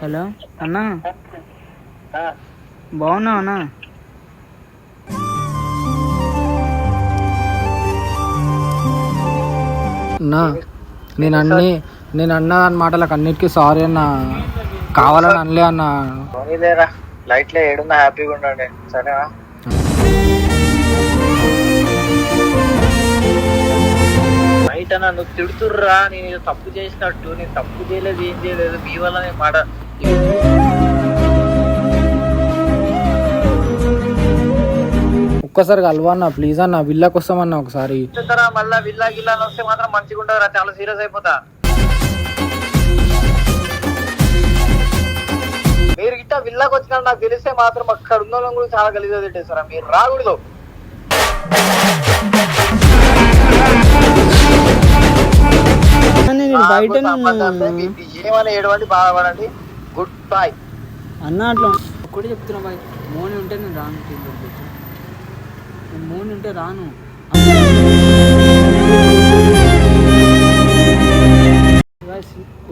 Hello అన్నా, బాగున్నావు అన్నా? అన్నా నేను అన్నా అని మాటలకు అన్నిటికీ సారీ అన్న, కావాలని అనలే అన్న. లైట్ లో ఏడున్నా హ్యాపీగా ఉండండి సరేనా. నైట్ అన్న నువ్వు తిడుతుర్రా, నేను తప్పు చేసినట్టు. నేను తప్పు చేయలేదు, ఏం చేయలేదు, మీ వల్ల నేను మాట. ఒక్కసారి కలవా అన్న ప్లీజ్ అన్న, విల్లాకి వస్తామన్నా ఒకసారి. మళ్ళా విల్లా గిల్లా వస్తే మాత్రం మంచిగా ఉండదురా, చాలా సీరియస్ అయిపోతా. మీరు గిట్ట విల్లాకి వచ్చినా నాకు తెలిస్తే మాత్రం అక్కడ ఉన్న వాళ్ళని కూడా చాలా గలీజా తిట్టేస్తారా. మీరు రాకూడదు. ఏమని ఏడవండి, బాధపడండి. గుడ్ బై అన్న. అట్లా ఒక్కటి చెప్తున్నా బాయ్, మోని ఉంటే నేను రాను. మోని ఉంటే రాను.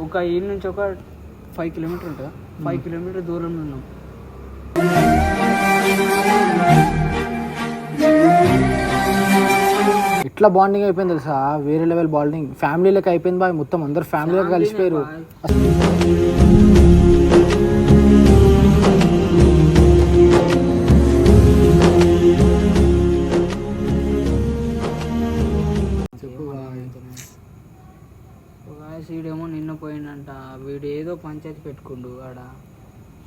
ఒక ఈ నుంచి ఒక 5 కిలోమీటర్ ఉంటుందా, 5 కిలోమీటర్ దూరంలో ఉన్నాం. ఎట్లా బాండింగ్ అయిపోయింది తెలుసా, వేరే లెవెల్ బాండింగ్. ఫ్యామిలీ లెక్క అయిపోయింది బాయ్, మొత్తం అందరు ఫ్యామిలీగా కలిసిపోయారు. వీడేమో నిన్న పోయిందంట, వీడు ఏదో పంచాయతీ పెట్టుకుండు ఆడ.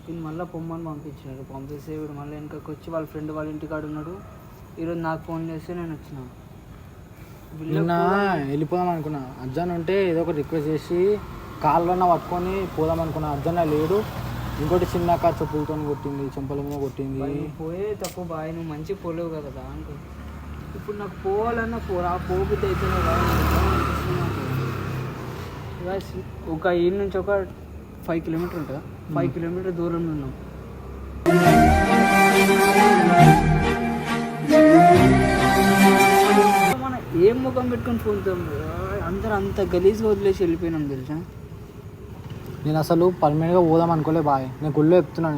వీడు మళ్ళీ పొమ్మని పంపించినాడు. పంపిస్తే వీడు మళ్ళీ వెనకకి వచ్చి వాళ్ళ ఫ్రెండ్ వాళ్ళ ఇంటికాడ ఉన్నాడు. ఈరోజు నాకు ఫోన్ చేస్తే నేను వచ్చిన. నిన్న వెళ్ళిపోదాం అనుకున్నా, అర్జున్ ఉంటే ఏదో ఒకటి రిక్వెస్ట్ చేసి కాళ్ళన్నా పట్టుకొని పోదాం అనుకున్నా. అర్జున్ లేడు. ఇంకోటి చిన్న చెప్పులతో కొట్టింది, చెంపల మీద కొట్టింది. పోయే తప్పు బాయ్, నువ్వు మంచిగా పోలేవు కదా దాంట్లో. ఇప్పుడు నాకు పోవాలన్నా పోబుద్ది అయితే ఒక ఈ నుంచి ఒక 5 కిలోమీటర్ ఉంటుందా, 5 కిలోమీటర్ దూరంలో ఉన్నాం. మనం ఏం ముఖం పెట్టుకొని పోతాం, అందరూ అంత గలీజ్గా వదిలేసి వెళ్ళిపోయినాం తెలుసా. నేను అసలు పర్మనెంట్గా పోదాం అనుకోలే బాయ్, నేను గుళ్ళో చెప్తున్నా.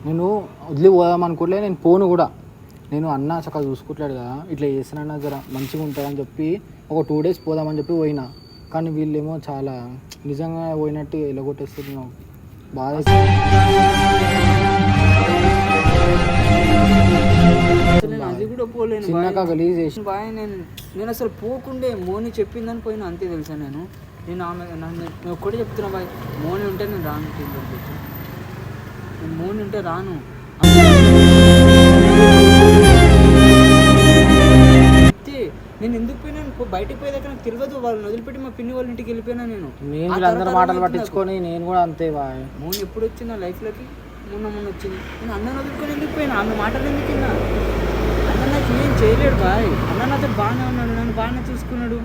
నేను వదిలి పోదాం అనుకోలే, నేను పోను కూడా. నేను అన్న చక్కగా చూసుకుంటాడు కదా, ఇట్లా చేసినా జర మంచిగా ఉంటుందని చెప్పి ఒక 2 days పోదామని చెప్పి పోయినా. కానీ వీళ్ళేమో చాలా నిజంగా పోయినట్టు ఎలగొట్టేస్తున్నాం. బాగా అది కూడా పోలేను గలీజ్ చేసి బాయ్. నేను అసలు పోకుండే మోని చెప్పిందని పోయినా అంతే తెలుసా. నేను ఆమె నేను ఒక్కటి చెప్తున్నా బాయ్, మోని ఉంటే నేను రాను. నేను మోని ఉంటే రాను. నేను ఎందుకు పోయినాను, బయటకు పోయేదాకా నాకు తెలియదు. వాళ్ళని వదిలిపెట్టి మా పిన్ని వాళ్ళ ఇంటికి వెళ్ళిపోయినా. నేను అందరూ మాటలు పట్టించుకొని నేను కూడా అంతే బాయ్. మోని ఎప్పుడు వచ్చింది నా లైఫ్లోకి, మొన్న వచ్చింది. నేను అన్నను వదులుకొని వెళ్ళిపోయినా. ఆమె మాటలు ఎందుకు విన్నా? అన్న నాకు ఏం చేయలేడు బాయ్. అన్న నాతో బాగానే ఉన్నాడు, నన్ను బాగానే చూసుకున్నాడు.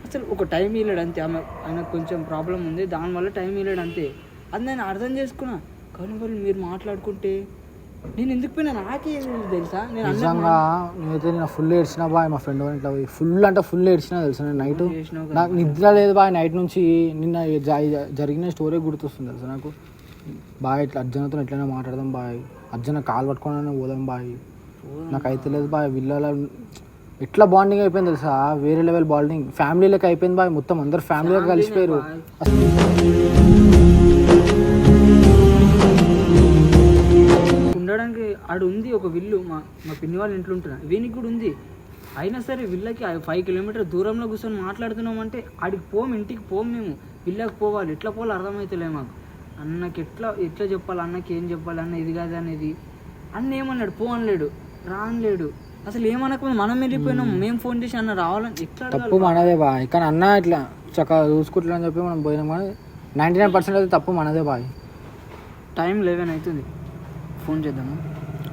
అసలు ఒక టైం ఇవ్వలేడు అంతే. ఆయనకు కొంచెం ప్రాబ్లం ఉంది, దానివల్ల టైం ఇవ్వలేడు అంతే. అది నేను అర్థం చేసుకున్నా. కానీ వాళ్ళు మీరు మాట్లాడుకుంటే నేను ఎందుకు పోయినా నాకే తెలుసా. నేను నిజంగా నేనైతే నేను ఫుల్ ఏడ్చినా బాయ్. మా ఫ్రెండ్ వాళ్ళ ఇంట్లో పోయి ఫుల్ అంటే ఫుల్ ఏడ్చినా తెలుసా. నేను నైట్ నాకు నిద్ర లేదు బాయ్. నైట్ నుంచి నిన్న జరిగిన స్టోరీ గుర్తొస్తుంది తెలుసా నాకు బాయ్. ఇట్లా అర్జున్తో ఎట్లయినా మాట్లాడదాం బాయ్, అర్జున్ కాలు పట్టుకోవడానికి పోదాం బాయ్. నాకు అయితే లేదు బాయ్. వీళ్ళ ఎట్లా బాండింగ్ అయిపోయింది తెలుసా, వేరే లెవెల్ బాండింగ్. ఫ్యామిలీ లెక్క అయిపోయింది బాయ్, మొత్తం అందరు ఫ్యామిలీగా కలిసిపోయారు. ఉండడానికి ఆడు ఉంది ఒక విల్లు, మా పిన్ని వాళ్ళ ఇంట్లో ఉంటున్నా. వీనికి కూడా ఉంది. అయినా సరే విల్లకి 5 కిలోమీటర్ దూరంలో కూర్చొని మాట్లాడుతున్నాం అంటే ఆడికి ఇంటికి పోము. మేము విల్లకి పోవాలి. ఎట్లా పోవాలి అర్థమవుతలే మాకు. అన్నకి ఎట్లా చెప్పాలి, అన్నకి ఏం చెప్పాలి, అన్న ఇది కాదు అనేది. అన్న ఏమన్నాడు, పో అనలేడు, రానలేడు. అసలు ఏమనకపోతే మనం వెళ్ళిపోయినాం. మేము ఫోన్ చేసి అన్న రావాలని ఎట్లా తప్పు మనదే బాయ్. కానీ అన్న ఇట్లా చక్కగా చూసుకుంటున్నా అని చెప్పి మనం పోయినాం. కానీ 99% అయితే తప్పు మనదే బాయ్. టైం 11 అవుతుంది, ఫోన్ చేద్దాము.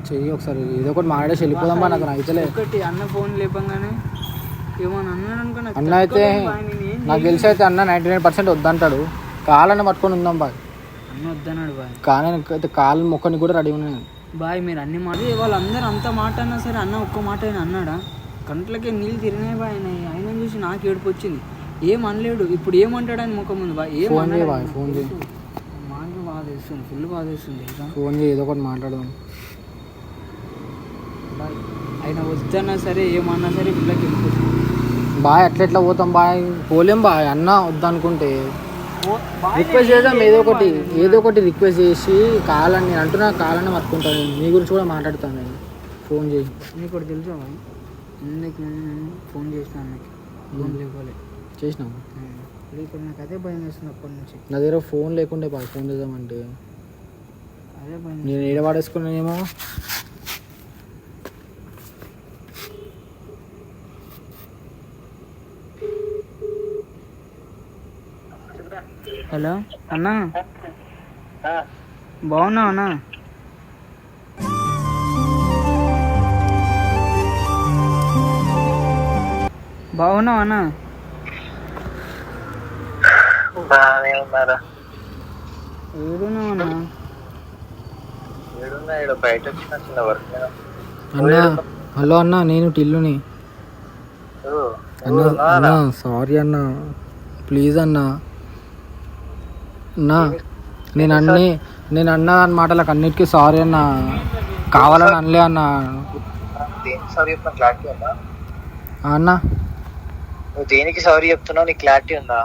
చెయ్యి ఒకసారి, ఏదో ఒకటి మాట్లాడేసి వెళ్ళిపోదామా. నాకు అయితే ఒకటి అన్న ఫోన్ లేపంగానే ఏమన్నా అన్నాడు అనుకున్నా. అన్న అయితే నాకు తెలిసి అయితే అన్న 99% వద్దంటాడు. కాళ్ళని పట్టుకొని ఉందాం బాయ్. అన్న వద్దన్నాడు బాయ్. కానీ అయితే కాళ్ళు మొక్కని కూడా రెడీ ఉన్నాను బాయ్. మీరు అన్ని మాట వాళ్ళందరూ అంత మాట అన్నా సరే అన్న ఒక్క మాట అయినా అన్నాడా? కంట్లకే నీళ్ళు తిరిగినాయి బాయ్. ఆయన చూసి నాకు ఏడుపు వచ్చింది. ఏం అనలేడు. ఇప్పుడు ఏమంటాడని ముఖం ముందు బాయ్, ఏం ఫోన్ చేయి. వేస్తుంది, ఫుల్ బాధ వేస్తుంది. ఫోన్ చేయి, ఏదో ఒకటి మాట్లాడదాం. ఆయన వద్దన్నా సరే ఏమన్నా సరే పిల్లకి వెళ్ళిపోతుంది. బాయ్ అట్లా పోతాం బాయ్, పోలేం బాయ్. అన్న వద్దనుకుంటే రిక్వెస్ట్ చేద్దాం, ఏదో ఒకటి రిక్వెస్ట్ చేసి కావాలని నేను అంటున్నా, కావాలని పట్టుకుంటాను. నేను మీ గురించి కూడా మాట్లాడతాను. నేను ఫోన్ చేయి. నీకు కూడా తెలుసా ఎందుకు నేను ఫోన్ చేసిన అన్నకి ఫోన్ లేకపోలే చేసినావు. ఇప్పుడు నాకు అదే భయం వేస్తుంది అప్పటి నుంచి. నా దగ్గర ఫోన్ లేకుండే బాయ్, ఫోన్ చేద్దామంటే అదే భయం. నేను ఏడ వాడేసుకున్నానేమో. హలో అన్నా, బాగున్నావు అన్నా? బాగున్నావు అన్నా? బాగానే ఉన్నారా? ఏడున్నావు అన్నా? ఏడున్నా, ఇక్కడ బయట వచ్చిన చిన్న వర్క్. అన్నా హలో అన్న, నేను టిల్లుని. అన్నా సారీ అన్న, ప్లీజ్ అన్నా. అన్నా నేను అన్న దాని మాటలకు అన్నిటికీ సారీ అన్న, కావాలని అనలే అన్న. దేనికి సారీ చెప్తున్నా క్లారిటీ ఉందా? అన్నా నువ్వు దేనికి సారీ చెప్తున్నావు, నీకు క్లారిటీ ఉందా?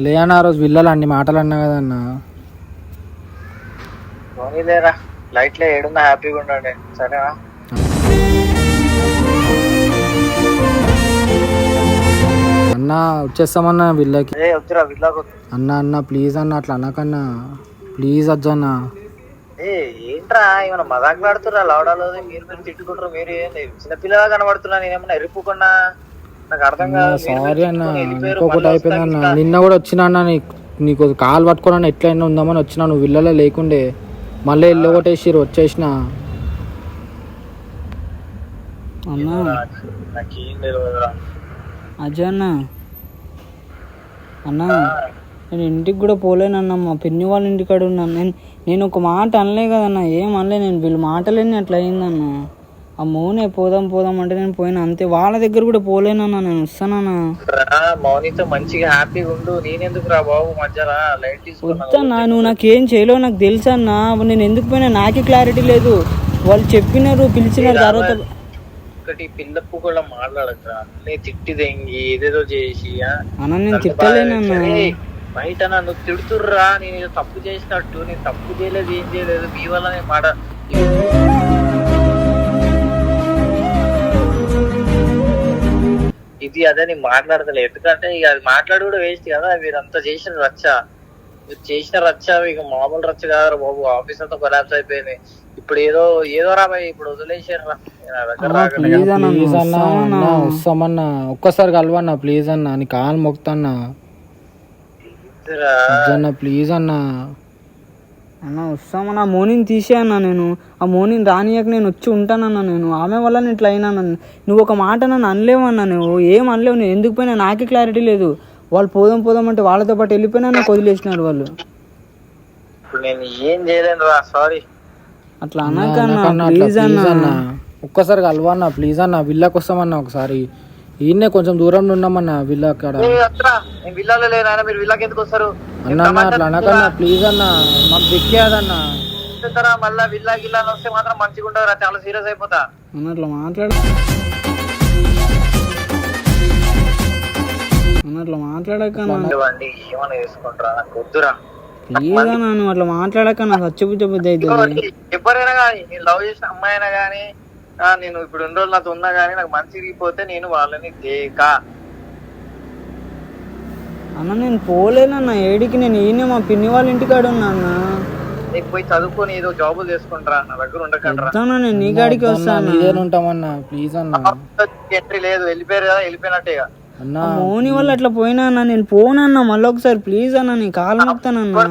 లే అన్న, ఆ రోజు విల్లాలి అన్ని మాటలు అన్నా కదా అన్న. లేరా లైట్ లో ఏడున్నా, హ్యాపీగా ఉండండి సరేనా? అన్న వచ్చేస్తామన్నా విల్లకి. వద్దురా విల్లాకు. అన్న ప్లీజ్ అన్న, అట్లా అనకన్నా ప్లీజ్ అజ్జన్న. ఏంట్రా ఏమన్నా మజాక్ ఆడుతురా? లవడాలో మీరు తిట్టుకుంటారు. మీరు చిన్నపిల్లగా కనబడుతున్నా, నేనేమన్నా ఎరుపుకున్నా? నాకు అర్థం కాదు. సారీ అన్న, ఇంకొకటి అయిపోయింది అన్న. నిన్న కూడా వచ్చినా అన్న, నీకు కాలు పట్టుకోనన్నా ఎట్లయినా ఉందామని వచ్చినా, నువ్వు విల్లలే లేకుండే. మళ్ళీ ఇల్లు కొట్టేసిరు, వచ్చేసిన. అన్నా నాకేం తెలియదురా. అజయ్ అన్న, అన్నా నేను ఇంటికి కూడా పోలేనన్నా, మా పిన్ని వాళ్ళ ఇంటికాడ ఉన్నాను. నేను ఒక మాట అనలే కదన్నా, ఏం అనలే. నేను వీళ్ళు మాటలేని అట్లా అయిందన్నా. ఆ మౌనే పోదాం అంటే నేను పోయినా అంతే. వాళ్ళ దగ్గర కూడా పోలేనన్నా, నేను వస్తానన్నా. మౌనితో మంచిగా హ్యాపీగా ఉండు. నేనెందుకు రా బాబు మధ్యలో లైట్ తీసుకున్నా? వద్దన్నా, నువ్వు నాకేం చేయలేవు నాకు తెలుసన్నా. నేను ఎందుకు పోయినా నాకే క్లారిటీ లేదు. వాళ్ళు చెప్పినారు, పిలిచినారు. తర్వాత ఒకటి పిల్లప్పు కూడా మాట్లాడకరా, నేను తిట్టి దెంగి ఏదేదో చేసి. అన్న నేను తిట్టలేనన్నా. బయట నన్ను తిడుతుర్రా, నేను ఏదో తప్పు చేసినట్టు. నేను తప్పు చేయలేదు, ఏం చేయలేదు. మీ వల్ల నేను మాట ఇది అదే నేను మాట్లాడతలే. ఎందుకంటే ఇక అది మాట్లాడి కూడా వేస్ట్ కదా. మీరంతా చేసిన రచ్చ, మీరు చేసిన రచ్చ ఇక మామూలు రచ్చ కాదు బాబు. ఆఫీస్ అంతా కొలాప్స్ అయిపోయింది. ఇప్పుడు ఏదో రా బాయ్, ఇప్పుడు వదిలేసారు రా. వస్తామన్నా, ఒక్కసారి కలవన్నా ప్లీజ్ అన్నా, నీ కాలు మొక్కుతాన్నా ప్లీజ్ అన్నా. అన్న వస్తామన్నా, మోనీని తీసే అన్నా. నేను ఆ మోనీని రానియక నేను వచ్చి ఉంటానన్నా. నేను ఆమె వల్ల నేను ఇట్లా అయినా. నువ్వు ఒక మాట నన్ను అనలేవన్నా, నువ్వు ఏం అనలేవు. నేను ఎందుకు పోయినా నాకే క్లారిటీ లేదు. వాళ్ళు పోదాం అంటే వాళ్ళతో పాటు వెళ్ళిపోయినా నాకు వదిలేసినారు వాళ్ళు. ఇప్పుడు నేను ఏం చేయలేను రా, సారీ. అట్లా అనకన్నా ప్లీజ్ అన్నా. ఒక్కసారి కలవన్నా ప్లీజ్ అన్నా, విల్లాకి వస్తామన్నా ఒకసారి. ఈయనే కొంచెం దూరంలో ఉన్నామన్నా విల్లా అక్కడ. విల్లాలో లేనా? మీరు విల్లాకి ఎందుకు వస్తారు అన్న? అట్లా అనకన్నా ప్లీజ్ అన్నా, మాకు దిక్కేదన్నా. మళ్ళా విల్లా గిల్లా వస్తే మాత్రం మంచిగా ఉంటారా? చాలా సీరియస్ అయిపోతా. అన్నట్లు మాట్లాడకన్నా. ఏమన్నా చేసుకుంటారా? నాకు వద్దురా ప్లీజ్ అన్నా, నువ్వు అట్లా మాట్లాడకన్నా. సచ్చిబుద్ధి అవుతుంది. ఎవరైనా కానీ, నేను లవ్ చేసిన అమ్మాయి అయినా కానీ, నేను ఇప్పుడు 2 రోజులు నాతో ఉన్నా కానీ నాకు మంచి తిరిగిపోతే నేను వాళ్ళని దేకా అన్న. నేను పోలేనన్నా ఏడికి. నేను ఈయన మా పిన్ని వాళ్ళ ఇంటికాడ ఉన్నా అన్న. నీకు పోయి చదువుకొని ఏదో జాబులు చేసుకుంటారా, నా దగ్గర ఉండకండి. నేను నీ కాడికి వస్తాను. ఉంటామన్నా ప్లీజ్ అన్నా. ఎంట్రీ లేదు, వెళ్ళిపోయారు కదా, వెళ్ళిపోయినట్టే. మోని వాళ్ళు అట్లా పోయినా అన్న, నేను పోనన్నా. మళ్ళీ ఒకసారి ప్లీజ్ అన్న, నేను కాలు మొక్కుతానన్నా.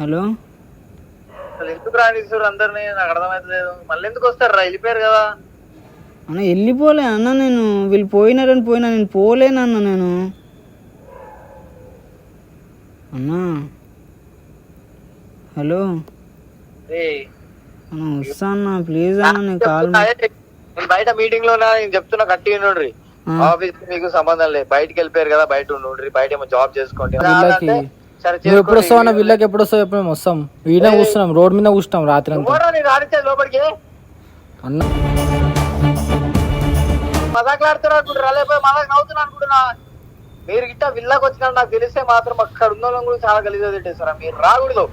హలో, అసలు ఎందుకు రాణిస్తారు అందరినీ? నాకు అర్థమైతలేదు. మళ్ళీ ఎందుకు వస్తారు రా? వెళ్ళిపోయారు కదా అన్న. వెళ్ళిపోలే అన్న, నేను వీళ్ళు పోయినారని పోయినా. నేను పోలేనన్న నేను. అన్నా హలో అన్న, వస్తా అన్న ప్లీజ్ అన్న. నేను కాల్ బయట మీటింగ్ లో నేను చెప్తున్నా, గట్టిగా ఉండ్రి. ఆఫీస్ మీకు సంబంధం లేదు, బయటకి వెళ్ళిపోయారు కదా, బయట ఉండ్రి. బయట ఏమో జాబ్ చేసుకోండి. సరే నువ్వు ఎప్పుడు వస్తావు అన్న వీళ్ళకి ఎప్పుడు వస్తావు ఎప్పుడు మేము వస్తాం వీడినే కూర్చున్నాం రోడ్ మీద కూర్చున్నాం రాత్రి అంతా రానిచ్చే లోపలికి అన్న మజాకులాడుతున్నారు అనుకుంటారా లేకపోతే మజాకు నవ్వుతున్నా అనుకుంటున్నా మీరు గిట్ట విల్లాకి వచ్చినా నాకు తెలిస్తే మాత్రం అక్కడ ఉన్న వాళ్ళని కూడా చాలా గలీజా తిట్టేస్తారా మీరు రాకూడదు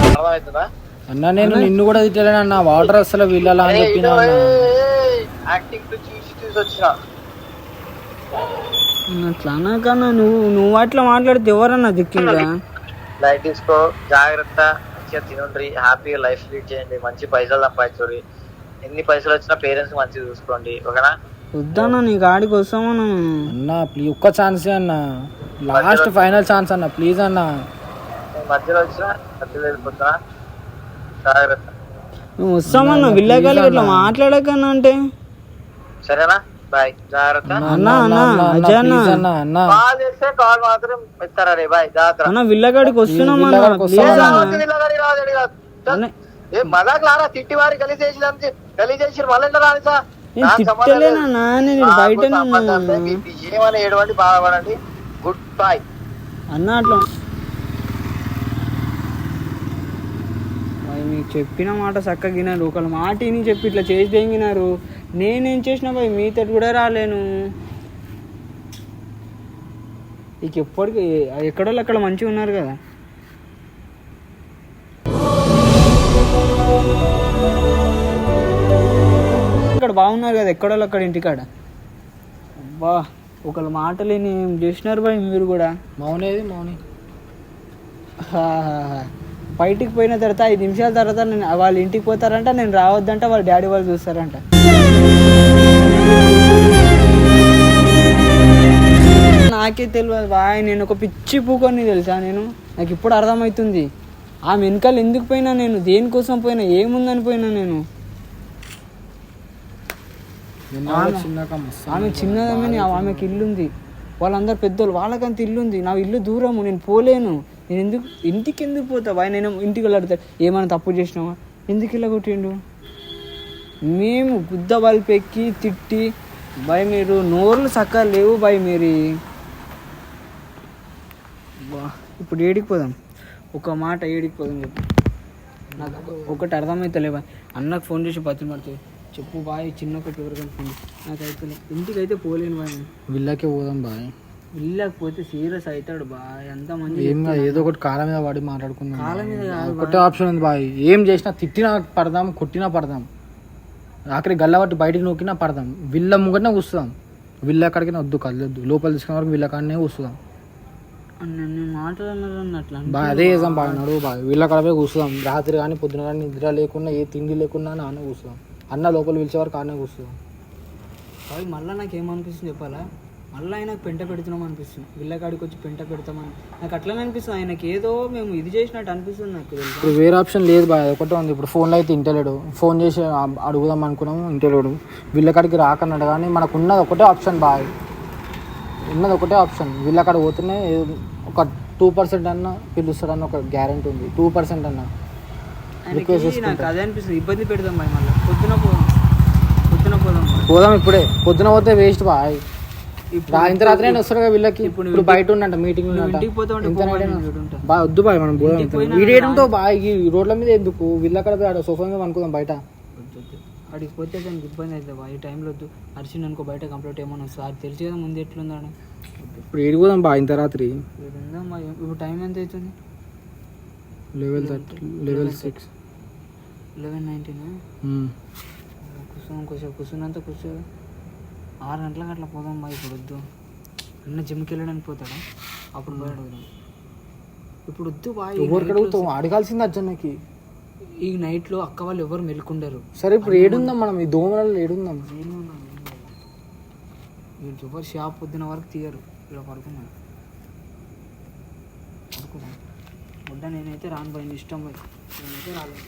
అర్థమవుతుందా అన్న నేను నిన్ను కూడా తిట్టలేను అన్న వాటర్ అసలు వీళ్ళలా అని చెప్పినా యాక్టింగ్ చూసి వచ్చిన అట్లా అన్నాకన్నా నువ్వు అట్లా మాట్లాడితే ఎవరన్నా దిక్కిందా లైట్ తీసుకో జాగ్రత్త మంచిగా తినండి హ్యాపీగా లైఫ్ లీడ్ చేయండి మంచి పైసలు సంపాదించండి ఎన్ని పైసలు వచ్చినా పేరెంట్స్ మంచిగా చూసుకోండి ఓకేనా వద్దన్నా నీ గాడికి వస్తామన్నా అన్న ప్లీజ్ ఒక్క ఛాన్సే అన్న లాస్ట్ ఫైనల్ ఛాన్స్ అన్న ప్లీజ్ అన్న మధ్యలో వచ్చినా మధ్యలో వెళ్ళిపోతున్నా జాగ్రత్త మేము వస్తామన్నా విల్లాకాలి ఇట్లా మాట్లాడకన్నా అంటే సరేనా బాయ్ జాగ్రత్త అన్నా అన్నా అజయ్ అన్న అన్న కాల్ చేస్తే కాల్ మాత్రం ఎత్తారా రే బాయ్ జాగ్రత్త అన్న విల్లగాడికి వస్తున్నామన్నా ప్లీజ్ అన్న ఏ మజాక్ లారా తిట్టి వారి గలీజ్ చేసి మళ్ళీ రానిసా నేను తిట్టలేనన్నా నేను బయటనే ఏమని ఏడవండి బాధపడండి గుడ్ బై అన్న అట్లా మీకు చెప్పిన మాట చక్కగా వినారు ఒకళ్ళ మాట విని చెప్పి ఇట్లా చేసి తెంగినారు నేనేం చేసిన పోయి మీతో కూడా రాలేను ఇక ఎప్పటికి ఎక్కడోళ్ళు అక్కడ మంచిగా ఉన్నారు కదా ఇక్కడ బాగున్నారు కదా ఎక్కడోళ్ళు అక్కడ ఇంటికాడ అబ్బా ఒకళ్ళ మాటలేని ఏం చేసినారు బాయ్ మీరు కూడా మౌనేది మౌని బయటికి పోయిన తర్వాత 5 నిమిషాల తర్వాత నేను వాళ్ళ ఇంటికి పోతారంట నేను రావద్దంట వాళ్ళ డాడీ వాళ్ళు చూస్తారంట నాకే తెలియదు బాయ్ నేను ఒక పిచ్చి పూకొని తెలుసా నాకు ఇప్పుడు అర్థమవుతుంది ఆమె వెనకాల ఎందుకు పోయినా నేను దేనికోసం పోయినా ఏముందని పోయినా నేను ఆమె చిన్నదమని ఆమెకి ఇల్లుంది వాళ్ళందరూ పెద్దోళ్ళు వాళ్ళకంత ఇల్లుంది నా ఇల్లు దూరము నేను పోలేను నేను ఇంటికి ఎందుకు పోతా బాయ్ నేను ఇంటికి వెళ్ళాడుతా ఏమైనా తప్పు చేసినావా ఎందుకు ఇలా కొట్టిండు మేము గుద్ద బలిపెక్కి తిట్టి బాయ్ మీరు నోర్లు చక్కగా లేవు బాయ్ మీరు ఇప్పుడు ఏడికి పోదాం ఒక మాట ఏడికి పోదాం చెప్పు నాకు ఒకటి అర్థమవుతలే బాయ్ అన్నకు ఫోన్ చేసి బతిమాడుతుంది చెప్పు బాయ్ చిన్న ఒకటి ఎవరికైనా ఫోన్ నాకు అయితే ఇంటికి అయితే పోలేను బాయ్ వీళ్ళకే పోదాం బాయ్ వెళ్ళకపోతే సీరియస్ అవుతాడు బాయ్ అంత మంది ఏం ఏదో ఒకటి కాళ్ళ మీద పడి మాట్లాడుకుందాం కాళ్ళ మీద ఒకటే ఆప్షన్ ఉంది బాయ్ ఏం చేసినా తిట్టినా పడదాం కొట్టినా పడదాం ఆఖరి గల్లబట్టి బయటికి నూకినా పడదాం వీళ్ళ ముంగటనే కూర్చుదాం వీళ్ళ ఎక్కడికైనా వద్దు కదలొద్దు లోపల తీసుకునే వరకు వీళ్ళ కాడనే కూర్చుదాం నేను మాట్లాడను అట్లా బాగా అదే చేద్దాం బాగా నడువు బాగా వీళ్ళ కాడపై కూర్చుదాం రాత్రి కానీ పొద్దున కానీ నిద్ర లేకుండా ఏ తిండి లేకుండా నాన్న కూర్చుదాం అన్న లోపల పిలిచే వరకు ఆడనే కూర్చుదాం అవి మళ్ళీ నాకు ఏమనిపిస్తుంది చెప్పాలా మళ్ళీ ఆయనకు పెంట పెడుతున్నాం అనిపిస్తుంది విల్లకాడికి వచ్చి పెంట పెడతామని నాకు అట్లనే అనిపిస్తుంది ఆయనకి ఏదో మేము ఇది చేసినట్టు అనిపిస్తుంది నాకు ఇప్పుడు వేరే ఆప్షన్ లేదు బాగా ఒకటే ఉంది ఇప్పుడు ఫోన్లో అయితే ఇంటలేడు ఫోన్ చేసి అడుగుదాం అనుకున్నాము ఇంటలేడు వీళ్ళకాడికి రాకన్నాడు కానీ మనకు ఉన్నది ఒకటే ఆప్షన్ బాగా ఉన్నది ఒకటే ఆప్షన్ వీళ్ళకాడ పోతేనే ఒక 2% అన్న పిలుస్తాడన్న ఒక గ్యారెంటీ ఉంది 2% అన్న నాకు అదే అనిపిస్తుంది ఇబ్బంది పెడదాం బాయ్ మళ్ళీ పొద్దున పోదాం ఇప్పుడే పొద్దున పోతే వేస్ట్ బాయ్ ఇంత రాత్రి వస్తారు కదా వీళ్ళకి ఇప్పుడు బయట ఉండంట మీటింగ్ బాగా వద్దు బాయ్ మనం పోదాం వీడేయడంతో బాగా ఈ రోడ్ల మీద ఎందుకు వీళ్ళక్కడ సోఫా మీద అనుకుందాం బయట అడిగి పోతే దానికి ఇబ్బంది అవుతుంది బాయ్ ఈ టైంలో వద్దు అరిచింది అనుకో బయట కంప్లీట్ ఏమన్నా వస్తుంది అది తెలిసి కదా ముందు ఎట్లుందాడు ఇప్పుడు ఏడిపోదాం బాగా ఇంత రాత్రి ఇప్పుడు టైం ఎంత అవుతుంది 11:30 11:19 కూర్చున్నంత కూర్చో 6 గంటలకు అట్లా పోదాం బాయ్ ఇప్పుడు వద్దు అన్న జిమ్కి వెళ్ళడానికి పోతాడా అప్పుడు పోయి అడుగుదాం ఇప్పుడు వద్దు బాయ్ ఎవరికి అడుగుతాం అడగాల్సింది అర్జున్కి ఈ నైట్లో అక్క వాళ్ళు ఎవరు మెలుకుండరు సరే ఇప్పుడు ఏడుందాం మనం ఈ దోమలలో ఏడుందాం వీళ్ళు ఎవరు షాప్ పొద్దున వరకు తీయరు ఇలా పడుకున్నాను బుడ్డ నేనైతే రాను బాయ్ ఇష్టం బాయ్ నేనైతే రాలేదు